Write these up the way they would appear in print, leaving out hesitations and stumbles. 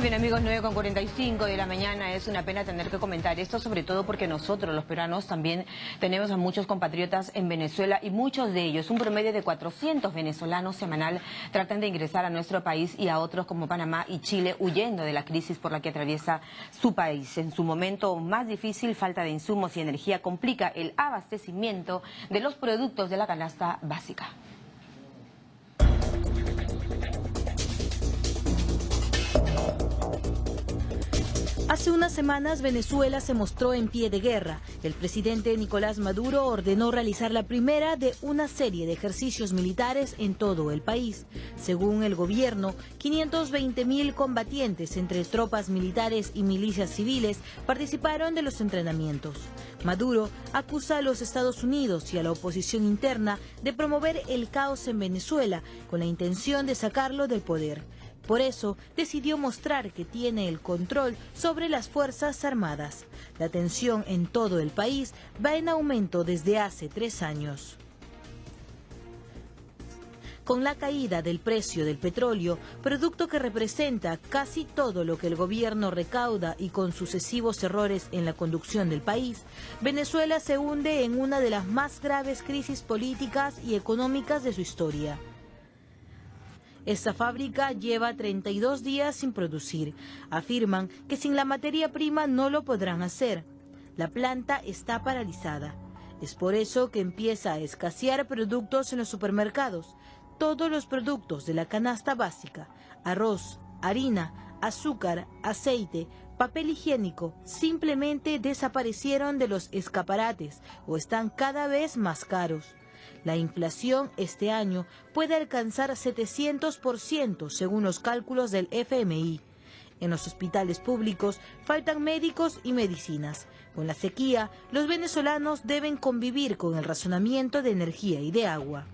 Muy bien, amigos, 9:45 de la mañana. Es una pena tener que comentar esto, sobre todo porque nosotros, los peruanos, también tenemos a muchos compatriotas en Venezuela y muchos de ellos, un promedio de 400 venezolanos semanal, tratan de ingresar a nuestro país y a otros como Panamá y Chile, huyendo de la crisis por la que atraviesa su país. En su momento más difícil, falta de insumos y energía complica el abastecimiento de los productos de la canasta básica. Hace unas semanas Venezuela se mostró en pie de guerra. El presidente Nicolás Maduro ordenó realizar la primera de una serie de ejercicios militares en todo el país. Según el gobierno, 520.000 combatientes entre tropas militares y milicias civiles participaron de los entrenamientos. Maduro acusa a los Estados Unidos y a la oposición interna de promover el caos en Venezuela con la intención de sacarlo del poder. Por eso, decidió mostrar que tiene el control sobre las Fuerzas Armadas. La tensión en todo el país va en aumento desde hace 3 años. Con la caída del precio del petróleo, producto que representa casi todo lo que el gobierno recauda y con sucesivos errores en la conducción del país, Venezuela se hunde en una de las más graves crisis políticas y económicas de su historia. Esta fábrica lleva 32 días sin producir. Afirman que sin la materia prima no lo podrán hacer. La planta está paralizada. Es por eso que empieza a escasear productos en los supermercados. Todos los productos de la canasta básica, arroz, harina, azúcar, aceite, papel higiénico, simplemente desaparecieron de los escaparates o están cada vez más caros. La inflación este año puede alcanzar 700% según los cálculos del FMI. En los hospitales públicos faltan médicos y medicinas. Con la sequía, los venezolanos deben convivir con el racionamiento de energía y de agua.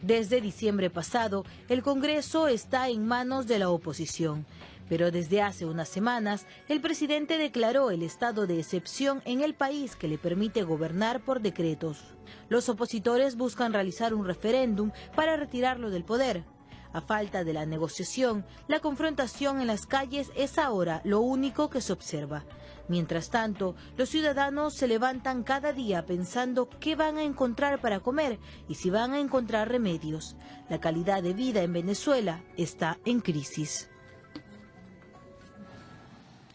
Desde diciembre pasado, el Congreso está en manos de la oposición. Pero desde hace unas semanas, el presidente declaró el estado de excepción en el país que le permite gobernar por decretos. Los opositores buscan realizar un referéndum para retirarlo del poder. A falta de la negociación, la confrontación en las calles es ahora lo único que se observa. Mientras tanto, los ciudadanos se levantan cada día pensando qué van a encontrar para comer y si van a encontrar remedios. La calidad de vida en Venezuela está en crisis.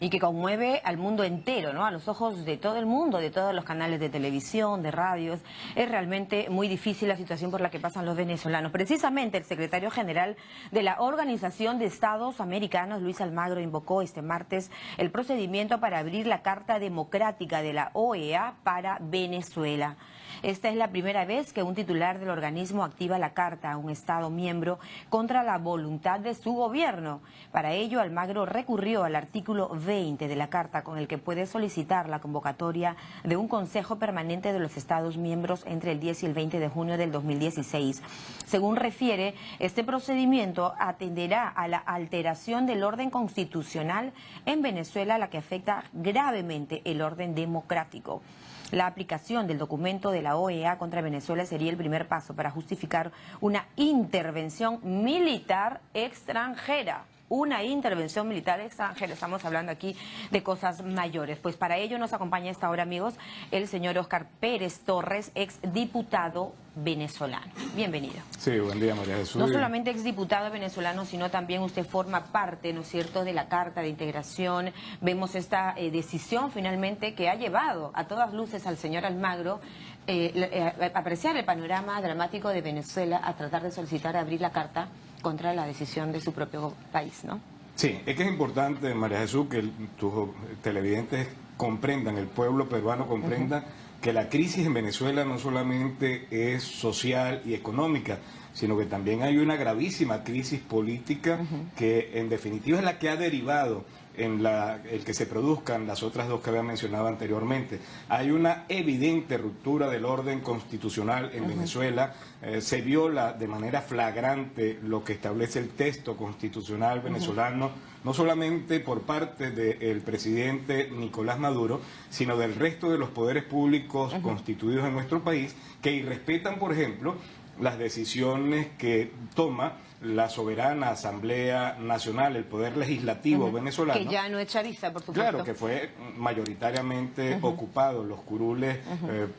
Y que conmueve al mundo entero, ¿no? A los ojos de todo el mundo, de todos los canales de televisión, de radios. Es realmente muy difícil la situación por la que pasan los venezolanos. Precisamente el secretario general de la Organización de Estados Americanos, Luis Almagro, invocó este martes el procedimiento para abrir la Carta Democrática de la OEA para Venezuela. Esta es la primera vez que un titular del organismo activa la carta a un Estado miembro contra la voluntad de su gobierno. Para ello, Almagro recurrió al artículo 20 de la carta, con el que puede solicitar la convocatoria de un Consejo Permanente de los Estados miembros entre el 10 y el 20 de junio del 2016. Según refiere, este procedimiento atenderá a la alteración del orden constitucional en Venezuela, la que afecta gravemente el orden democrático. La aplicación del documento de la OEA contra Venezuela sería el primer paso para justificar una intervención militar extranjera. Una intervención militar extranjera. Estamos hablando aquí de cosas mayores. Pues para ello nos acompaña a esta hora, amigos, el señor Oscar Pérez Torres, exdiputado venezolano. Bienvenido. Sí, buen día, María Jesús. No solamente exdiputado venezolano, sino también usted forma parte, ¿no es cierto?, de la Carta de Integración. Vemos esta decisión finalmente que ha llevado a todas luces al señor Almagro apreciar el panorama dramático de Venezuela, a tratar de solicitar abrir la carta contra la decisión de su propio país, ¿no? Sí, es que es importante, María Jesús, que tus televidentes comprendan, el pueblo peruano comprenda que la crisis en Venezuela no solamente es social y económica, sino que también hay una gravísima crisis política que en definitiva es la que ha derivado en el que se produzcan las otras dos que había mencionado anteriormente. Hay una evidente ruptura del orden constitucional en Venezuela. Se viola de manera flagrante lo que establece el texto constitucional venezolano, no solamente por parte del presidente Nicolás Maduro, sino del resto de los poderes públicos constituidos en nuestro país, que irrespetan, por ejemplo, las decisiones que toma la soberana Asamblea Nacional, el poder legislativo venezolano. Que ya no es chavista, por supuesto. Claro, que fue mayoritariamente ocupado, los curules,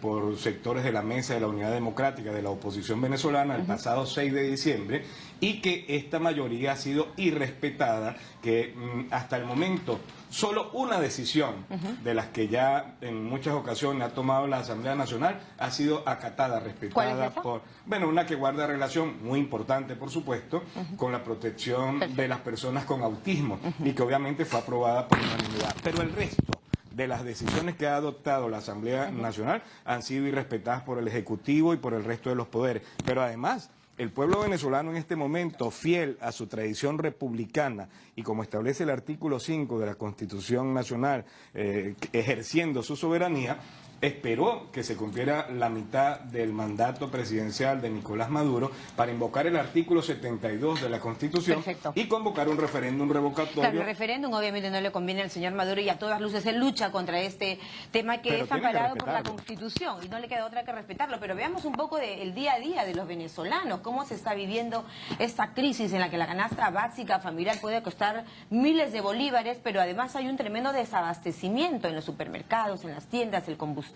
por sectores de la Mesa de la Unidad Democrática de la oposición venezolana el pasado 6 de diciembre, y que esta mayoría ha sido irrespetada, que hasta el momento solo una decisión de las que ya en muchas ocasiones ha tomado la Asamblea Nacional ha sido acatada, respetada. ¿Cuál es esa? Por, bueno, una que guarda relación muy importante, por supuesto, con la protección de las personas con autismo, y que obviamente fue aprobada por unanimidad. Pero el resto de las decisiones que ha adoptado la Asamblea Nacional han sido irrespetadas por el Ejecutivo y por el resto de los poderes. Pero además, el pueblo venezolano en este momento, fiel a su tradición republicana y como establece el artículo 5 de la Constitución Nacional, ejerciendo su soberanía, esperó que se cumpliera la mitad del mandato presidencial de Nicolás Maduro para invocar el artículo 72 de la Constitución. Perfecto. Y convocar un referéndum revocatorio. Claro, el referéndum obviamente no le conviene al señor Maduro, y a todas luces él lucha contra este tema que Pero es tiene que amparado por la respetarlo. Constitución, y no le queda otra que respetarlo. Pero veamos un poco del día a día de los venezolanos, cómo se está viviendo esta crisis en la que la canasta básica familiar puede costar miles de bolívares, pero además hay un tremendo desabastecimiento en los supermercados, en las tiendas, el combustible,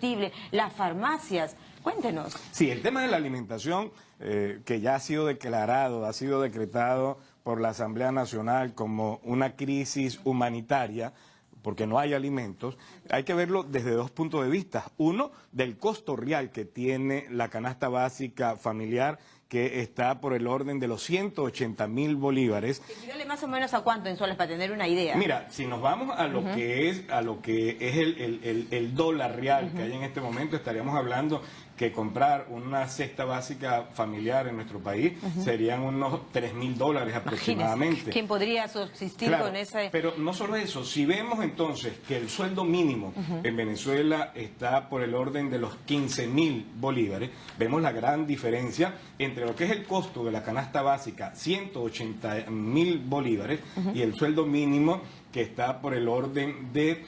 las farmacias. Cuéntenos. Sí, el tema de la alimentación, que ya ha sido declarado, ha sido decretado por la Asamblea Nacional como una crisis humanitaria, porque no hay alimentos, hay que verlo desde dos puntos de vista. Uno, del costo real que tiene la canasta básica familiar, que está por el orden de los 180.000 bolívares. Dígale más o menos a cuánto en soles para tener una idea. Mira, si nos vamos a lo que es el dólar real que hay en este momento, estaríamos hablando que comprar una cesta básica familiar en nuestro país serían unos $3.000 aproximadamente. Imagínese, ¿quién podría subsistir Claro, con ese? pero no solo eso, si vemos entonces que el sueldo mínimo en Venezuela está por el orden de los 15.000 bolívares, vemos la gran diferencia entre lo que es el costo de la canasta básica, 180.000 bolívares, y el sueldo mínimo que está por el orden de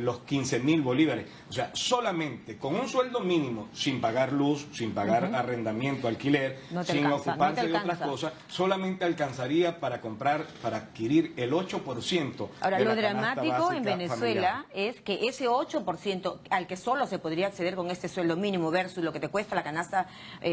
los 15.000 bolívares. O sea, solamente con un sueldo mínimo, sin pagar luz, sin pagar arrendamiento, alquiler, sin ocuparse de otras cosas, solamente alcanzaría para comprar, para adquirir el 8%. Ahora, de lo la canasta dramático en básica Venezuela familiar. es que ese 8% al que solo se podría acceder con este sueldo mínimo versus lo que te cuesta la canasta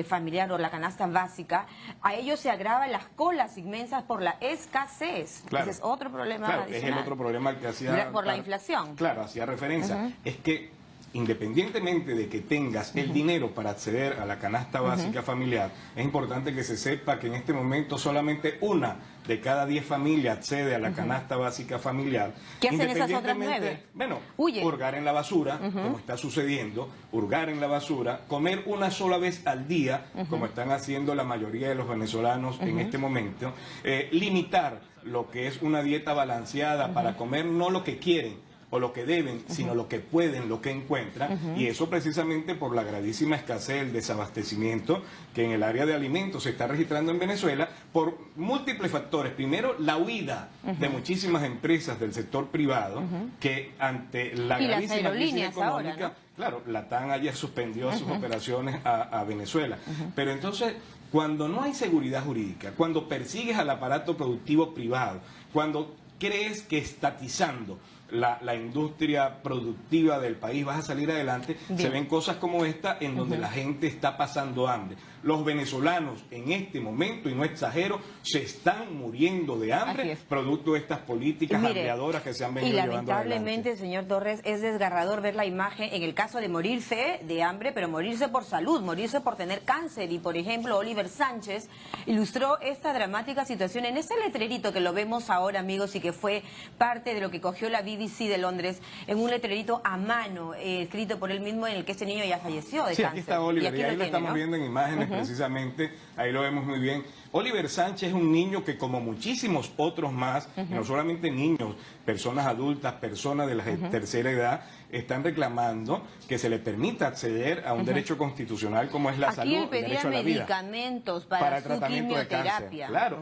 familiar o la canasta básica, a ellos se agravan las colas inmensas por la escasez. Claro. Ese es otro problema Claro, adicional. es el otro problema que hacía... Por la inflación. Claro, hacía referencia. Es que independientemente de que tengas el dinero para acceder a la canasta básica familiar, es importante que se sepa que en este momento solamente una de cada 10 familias accede a la canasta básica familiar. ¿Qué hacen esas otras Independientemente, 9? Bueno, Huyen. hurgar en la basura, como está sucediendo, hurgar en la basura, comer una sola vez al día, como están haciendo la mayoría de los venezolanos en este momento, limitar lo que es una dieta balanceada para comer no lo que quieren o lo que deben, sino lo que pueden, lo que encuentran, y eso precisamente por la gravísima escasez, el desabastecimiento que en el área de alimentos se está registrando en Venezuela por múltiples factores. Primero, la huida de muchísimas empresas del sector privado que ante la Y las gravísima crisis aerolíneas económica, ahora, ¿no? claro, la TAN ayer suspendió sus operaciones a Venezuela. Pero entonces, cuando no hay seguridad jurídica, cuando persigues al aparato productivo privado, cuando crees que estatizando la industria productiva del país vas a salir adelante, se ven cosas como esta en donde la gente está pasando hambre. Los venezolanos en este momento, y no exagero, se están muriendo de hambre producto de estas políticas hambriadoras que se han venido llevando adelante. Y lamentablemente, señor Torres, es desgarrador ver la imagen en el caso de morirse de hambre, pero morirse por salud, morirse por tener cáncer. Y, por ejemplo, Oliver Sánchez ilustró esta dramática situación en ese letrerito que lo vemos ahora, amigos, y que fue parte de lo que cogió la BBC de Londres, en un letrerito a mano, escrito por él mismo, en el que este niño ya falleció de Sí, cáncer. aquí está Oliver, y ahí lo estamos ¿no? viendo en imágenes precisamente, ahí lo vemos muy bien. Oliver Sánchez es un niño que, como muchísimos otros más, no solamente niños, personas adultas, personas de la tercera edad, están reclamando que se le permita acceder a un derecho constitucional como es la salud, Aquí él el pedía derecho a la vida. medicamentos Para su tratamiento de cáncer. quimioterapia. Claro,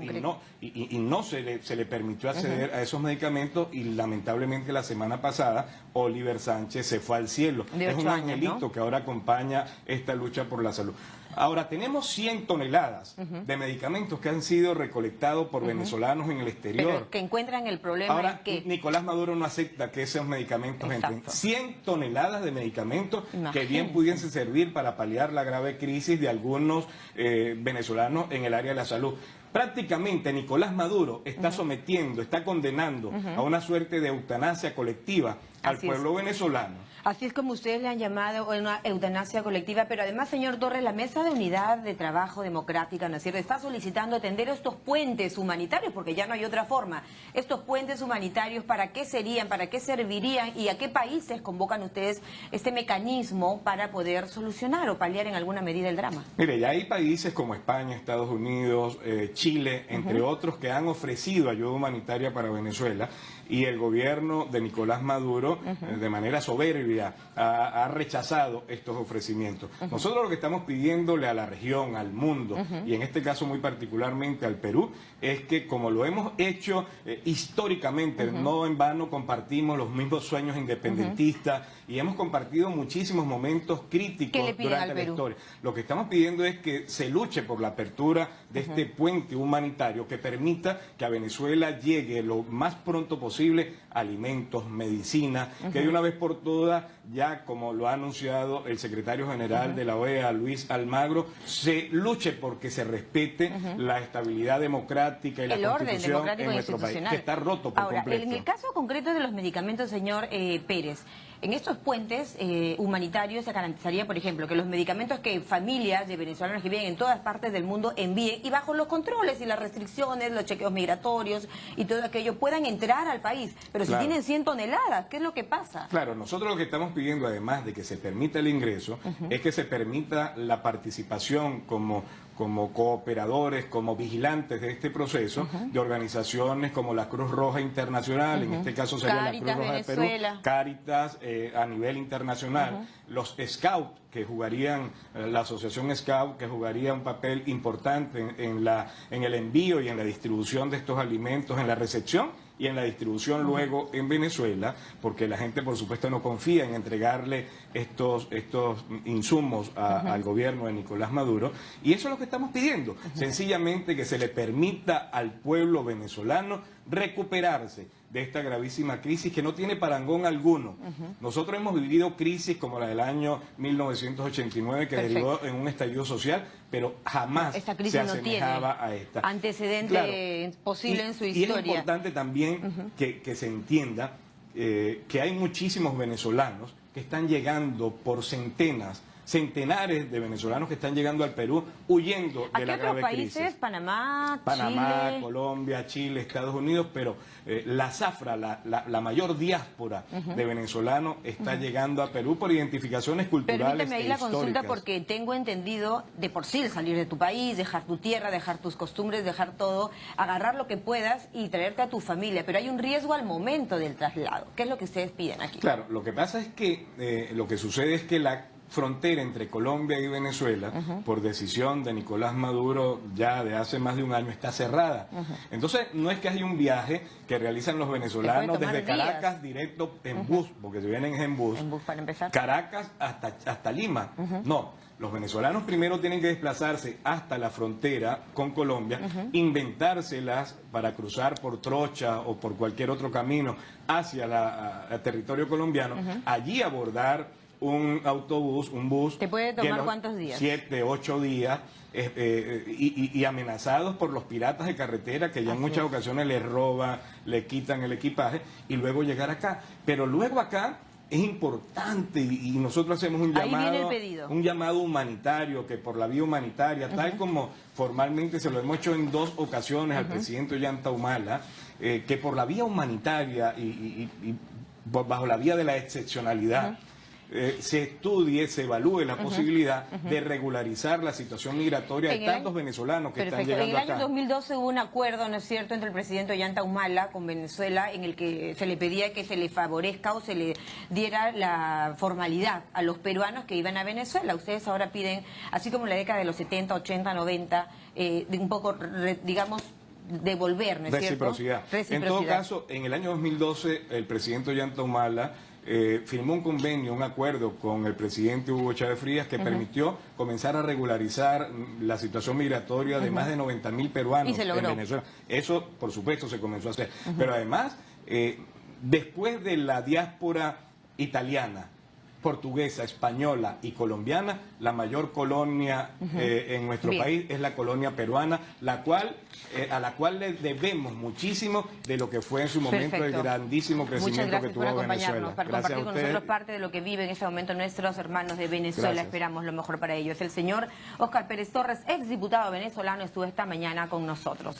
y no se le permitió acceder a esos medicamentos, y lamentablemente la semana pasada Oliver Sánchez se fue al cielo. De Es un 8 años, angelito, ¿no? que ahora acompaña esta lucha por la salud. Ahora, tenemos 100 toneladas de medicamentos que han sido recolectados por venezolanos en el exterior. Pero que encuentran el problema. Ahora, es que Nicolás Maduro no acepta que esos medicamentos entren. 100 toneladas de medicamentos que bien pudiesen servir para paliar la grave crisis de algunos venezolanos en el área de la salud. Prácticamente Nicolás Maduro está sometiendo, está condenando a una suerte de eutanasia colectiva al pueblo venezolano. Así es como ustedes le han llamado una eutanasia colectiva, pero además, señor Torres, la Mesa de Unidad de Trabajo Democrática, ¿no es cierto?, está solicitando atender estos puentes humanitarios, porque ya no hay otra forma. Estos puentes humanitarios, ¿para qué serían, para qué servirían y a qué países convocan ustedes este mecanismo para poder solucionar o paliar en alguna medida el drama? Mire, ya hay países como España, Estados Unidos, Chile, entre otros, que han ofrecido ayuda humanitaria para Venezuela, y el gobierno de Nicolás Maduro, de manera soberbia, ha rechazado estos ofrecimientos. Nosotros lo que estamos pidiéndole a la región, al mundo, y en este caso muy particularmente al Perú, es que como lo hemos hecho históricamente, no en vano compartimos los mismos sueños independentistas y hemos compartido muchísimos momentos críticos durante la historia. Lo que estamos pidiendo es que se luche por la apertura de este puente humanitario que permita que a Venezuela llegue lo más pronto posible alimentos, medicina, que de una vez por todas, ya como lo ha anunciado el secretario general de la OEA, Luis Almagro, se luche porque se respete la estabilidad democrática y la constitución en nuestro país, que está roto por completo. Ahora, en el caso concreto de los medicamentos, señor Pérez, en estos puentes humanitarios se garantizaría, por ejemplo, que los medicamentos que familias de venezolanos que viven en todas partes del mundo envíen y bajo los controles y las restricciones, los chequeos migratorios y todo aquello puedan entrar al país. Pero si tienen 100 toneladas, ¿qué es lo que pasa? Claro, nosotros lo que estamos pidiendo, además de que se permita el ingreso, es que se permita la participación como cooperadores, como vigilantes de este proceso, de organizaciones como la Cruz Roja Internacional, en este caso sería Cáritas, la Cruz Roja Venezuela. de Perú, Cáritas a nivel internacional, los Scouts que jugarían, la asociación Scout que jugaría un papel importante en el envío y en la distribución de estos alimentos, en la recepción y en la distribución luego en Venezuela, porque la gente por supuesto no confía en entregarle estos insumos al gobierno de Nicolás Maduro, y eso es lo que estamos pidiendo, sencillamente que se le permita al pueblo venezolano recuperarse de esta gravísima crisis que no tiene parangón alguno. Nosotros hemos vivido crisis como la del año 1989 que derivó en un estallido social, pero jamás esta crisis se asemejaba a esta. Antecedente posible en su historia. Y es importante también que se entienda que hay muchísimos venezolanos que están llegando por centenares de venezolanos que están llegando al Perú huyendo de la grave crisis. ¿A qué otros países? Panamá, Chile, Colombia, Chile, Estados Unidos, pero la zafra, la mayor diáspora de venezolanos está llegando a Perú por identificaciones culturales Permíteme ahí la históricas. consulta, porque tengo entendido de por sí el salir de tu país, dejar tu tierra, dejar tus costumbres, dejar todo, agarrar lo que puedas y traerte a tu familia, pero hay un riesgo al momento del traslado. ¿Qué es lo que ustedes piden aquí? Claro, lo que pasa es que lo que sucede es que la frontera entre Colombia y Venezuela, por decisión de Nicolás Maduro ya de hace más de un año, está cerrada. Entonces, no es que hay un viaje que realizan los venezolanos desde Caracas directo en bus, porque se vienen en bus, para empezar. Caracas hasta Lima. No, los venezolanos primero tienen que desplazarse hasta la frontera con Colombia, inventárselas para cruzar por Trocha o por cualquier otro camino hacia el territorio colombiano, allí abordar un autobús, un bus. ¿Te puede tomar cuántos días? 7, 8 días, y amenazados por los piratas de carretera que ya en muchas ocasiones les roban, le quitan el equipaje, y luego llegar acá. Pero luego acá es importante, y nosotros hacemos un llamado humanitario, que por la vía humanitaria, tal como formalmente se lo hemos hecho en 2 ocasiones al presidente Ollanta Humala, que por la vía humanitaria y bajo la vía de la excepcionalidad, se estudie, se evalúe la posibilidad de regularizar la situación migratoria de tantos venezolanos que están llegando acá. En el año 2012 hubo un acuerdo, ¿no es cierto?, entre el presidente Ollanta Humala con Venezuela, en el que se le pedía que se le favorezca o se le diera la formalidad a los peruanos que iban a Venezuela. Ustedes ahora piden, así como en la década de los 70, 80, 90, un poco, digamos, devolver, ¿no es cierto? Reciprocidad. En todo caso, en el año 2012, el presidente Ollanta Humala firmó un convenio, un acuerdo con el presidente Hugo Chávez Frías que permitió comenzar a regularizar la situación migratoria de más de 90.000 peruanos en Venezuela. Eso, por supuesto, se comenzó a hacer. Pero además, después de la diáspora italiana, portuguesa, española y colombiana, la mayor colonia en nuestro país es la colonia peruana, a la cual le debemos muchísimo de lo que fue en su momento el grandísimo crecimiento que tuvo Venezuela. Muchas gracias por acompañarnos, para compartir con nosotros parte de lo que viven en este momento nuestros hermanos de Venezuela. Gracias. Esperamos lo mejor para ellos. El señor Óscar Pérez Torres, exdiputado venezolano, estuvo esta mañana con nosotros.